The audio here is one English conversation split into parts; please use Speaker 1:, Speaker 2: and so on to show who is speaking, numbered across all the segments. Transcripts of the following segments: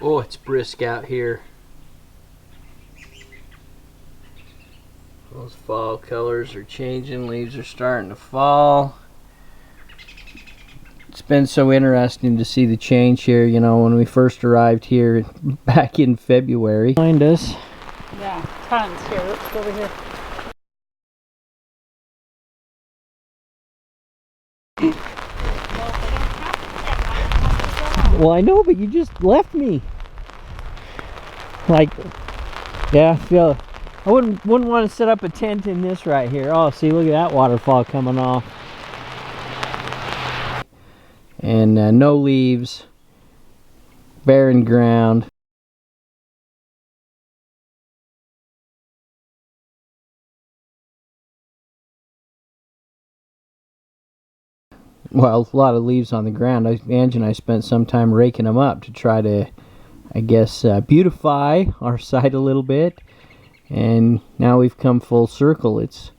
Speaker 1: Oh, it's brisk out here. Those fall colors are changing. Leaves are starting to fall. It's been so interesting to see the change here. You know, when we first arrived here back in February. Behind us.
Speaker 2: Yeah, tons here. Let's go over here.
Speaker 1: Well, I know, but you just left me. Like, yeah, I wouldn't want to set up a tent in this right here. Oh, see, look at that waterfall coming off. And no leaves, barren ground. Well, a lot of leaves on the ground. Ange and I spent some time raking them up to try to, I guess, beautify our site a little bit. And now we've come full circle. It's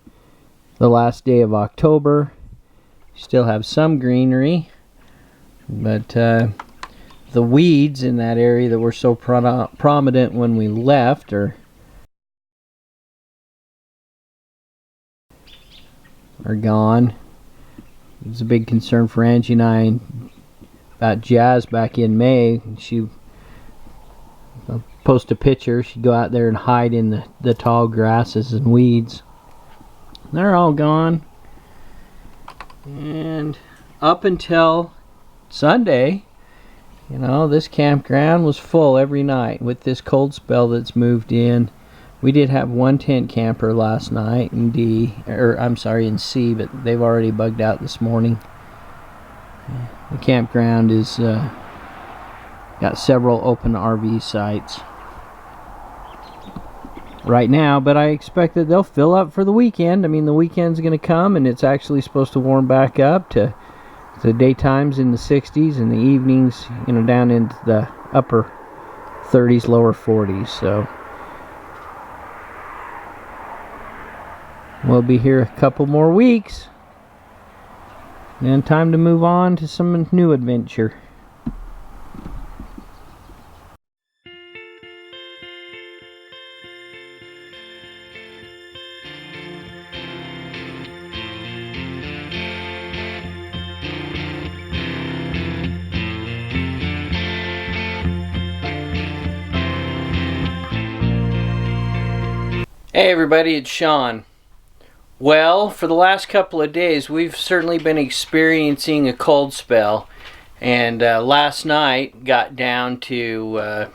Speaker 1: the last day of October. Still have some greenery, but the weeds in that area that were so prominent when we left are gone. It was a big concern for Angie and I about Jazz back in May. She post a picture. She'd go out there and hide in the tall grasses and weeds. They're all gone. And up until Sunday, you know, this campground was full every night with this cold spell that's moved in. We did have one tent camper last night in in C, but they've already bugged out this morning. The campground is got several open RV sites right now, but I expect that they'll fill up for the weekend. I mean, the weekend's going to come, and it's actually supposed to warm back up to the daytimes in the 60s and the evenings, you know, down into the upper 30s, lower 40s. So we'll be here a couple more weeks, and time to move on to some new adventure. Hey everybody, it's Sean. Well, for the last couple of days we've certainly been experiencing a cold spell, and last night got down to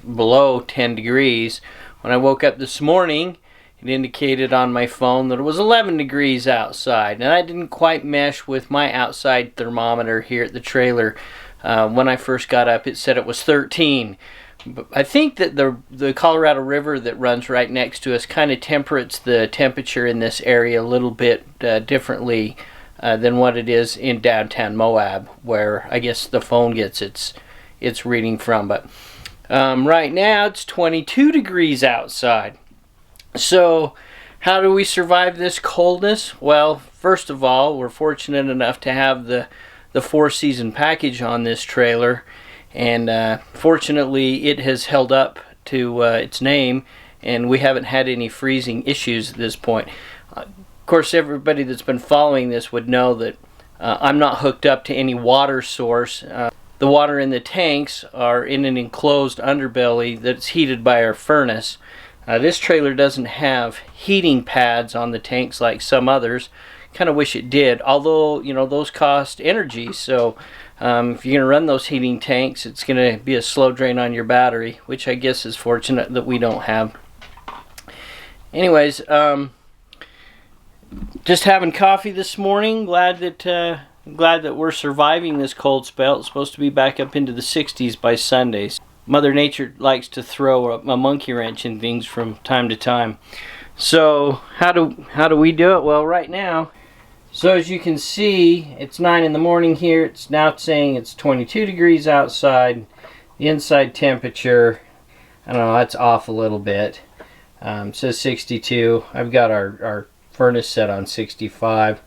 Speaker 1: below 10 degrees. When I woke up this morning, it indicated on my phone that it was 11 degrees outside, and I didn't quite mesh with my outside thermometer here at the trailer. When I first got up, it said it was 13. I think that the Colorado River that runs right next to us kind of temperates the temperature in this area a little bit differently than what it is in downtown Moab, where I guess the phone gets its reading from. But right now it's 22 degrees outside. So how do we survive this coldness? Well, first of all, we're fortunate enough to have the 4-season package on this trailer. And fortunately it has held up to its name, and we haven't had any freezing issues at this point. Of course, everybody that's been following this would know that I'm not hooked up to any water source. The water in the tanks are in an enclosed underbelly that's heated by our furnace. This trailer doesn't have heating pads on the tanks like some others. Kind of wish it did, although, you know, those cost energy, so if you're going to run those heating tanks, it's going to be a slow drain on your battery, which I guess is fortunate that we don't have. Anyways, just having coffee this morning. Glad that we're surviving this cold spell. It's supposed to be back up into the 60s by Sundays. Mother Nature likes to throw a monkey wrench in things from time to time. So how do we do it? Well, right now, so as you can see, it's 9 in the morning here. It's now saying it's 22 degrees outside. The inside temperature, I don't know, that's off a little bit. It says 62. I've got our furnace set on 65.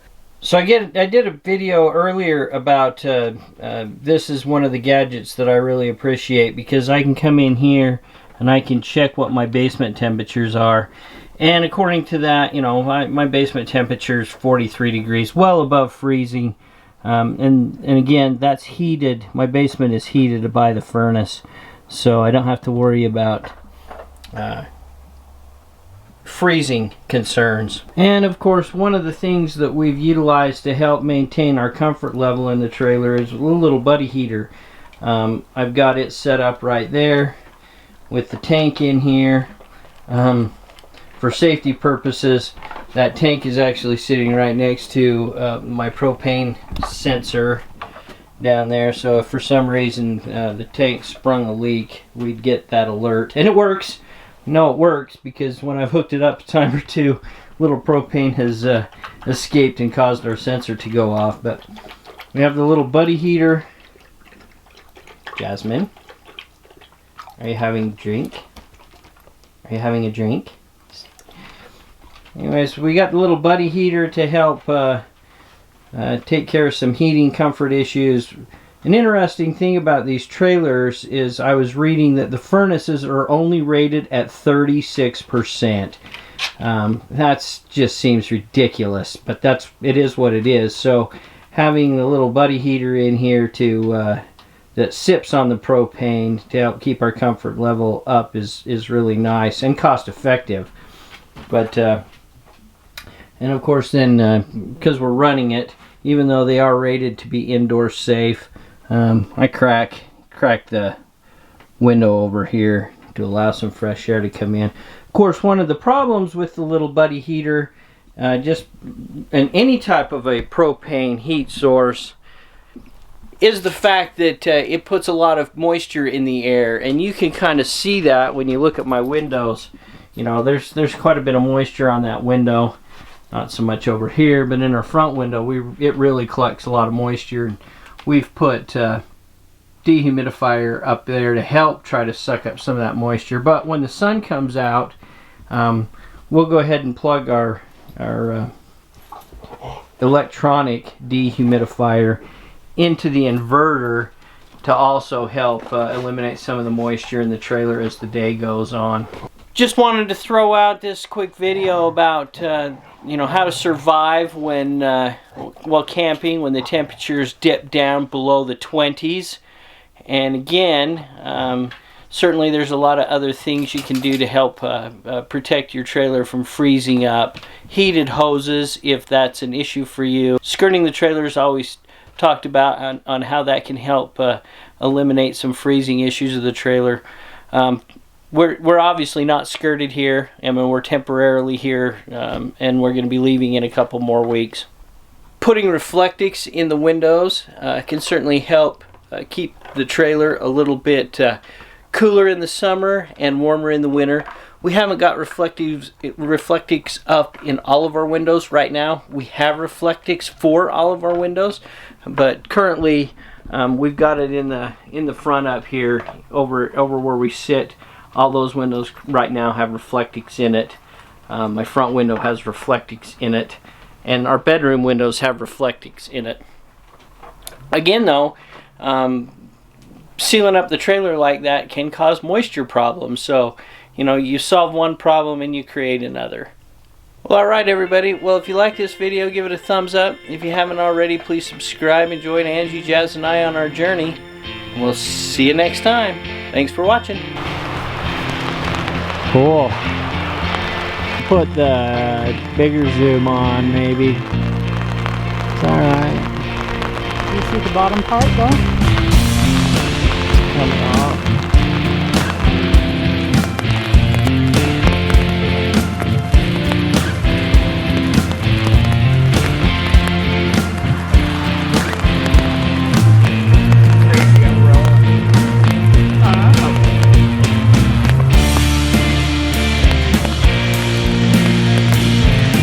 Speaker 1: So I did a video earlier about this is one of the gadgets that I really appreciate, because I can come in here and I can check what my basement temperatures are. And according to that, you know, my basement temperature is 43 degrees, well above freezing. And again, that's heated. My basement is heated by the furnace, so I don't have to worry about freezing concerns. And of course, one of the things that we've utilized to help maintain our comfort level in the trailer is a little buddy heater. I've got it set up right there with the tank in here. For safety purposes, that tank is actually sitting right next to my propane sensor down there, so if for some reason the tank sprung a leak, we'd get that alert. And it works. No, it works, because when I've hooked it up a time or two, little propane has escaped and caused our sensor to go off. But we have the little buddy heater. Jasmine, are you having a drink? Are you having a drink? Anyways, we got the little buddy heater to help take care of some heating comfort issues. An interesting thing about these trailers is I was reading that the furnaces are only rated at 36%. That just seems ridiculous, but it is what it is. So having the little buddy heater in here that sips on the propane to help keep our comfort level up is really nice and cost effective. But and of course then, because we're running it, even though they are rated to be indoor safe, I crack the window over here to allow some fresh air to come in. Of course, one of the problems with the little buddy heater, just in any type of a propane heat source, is the fact that it puts a lot of moisture in the air, and you can kind of see that when you look at my windows. You know, there's quite a bit of moisture on that window. Not so much over here, but in our front window, it really collects a lot of moisture. And we've put dehumidifier up there to help try to suck up some of that moisture. But when the sun comes out, we'll go ahead and plug our electronic dehumidifier into the inverter to also help eliminate some of the moisture in the trailer as the day goes on. Just wanted to throw out this quick video about how to survive when while camping when the temperatures dip down below the 20s. And again, certainly there's a lot of other things you can do to help protect your trailer from freezing up. Heated hoses, if that's an issue for you. Skirting the trailer is always talked about on how that can help eliminate some freezing issues of the trailer. We're obviously not skirted here. I mean, we're temporarily here, and we're going to be leaving in a couple more weeks. Putting Reflectix in the windows can certainly help keep the trailer a little bit cooler in the summer and warmer in the winter. We haven't got Reflectix up in all of our windows right now. We have Reflectix for all of our windows, but currently we've got it in the front up here over where we sit. All those windows right now have Reflectix in it. My front window has Reflectix in it, and our bedroom windows have Reflectix in it. Again though, sealing up the trailer like that can cause moisture problems, so you solve one problem and you create another. Well, alright everybody, well, if you like this video, give it a thumbs up. If you haven't already, please subscribe and join Angie, Jazz, and I on our journey. We'll see you next time. Thanks for watching.
Speaker 3: Cool. Put the bigger zoom on, maybe. It's alright.
Speaker 2: You see the bottom part though?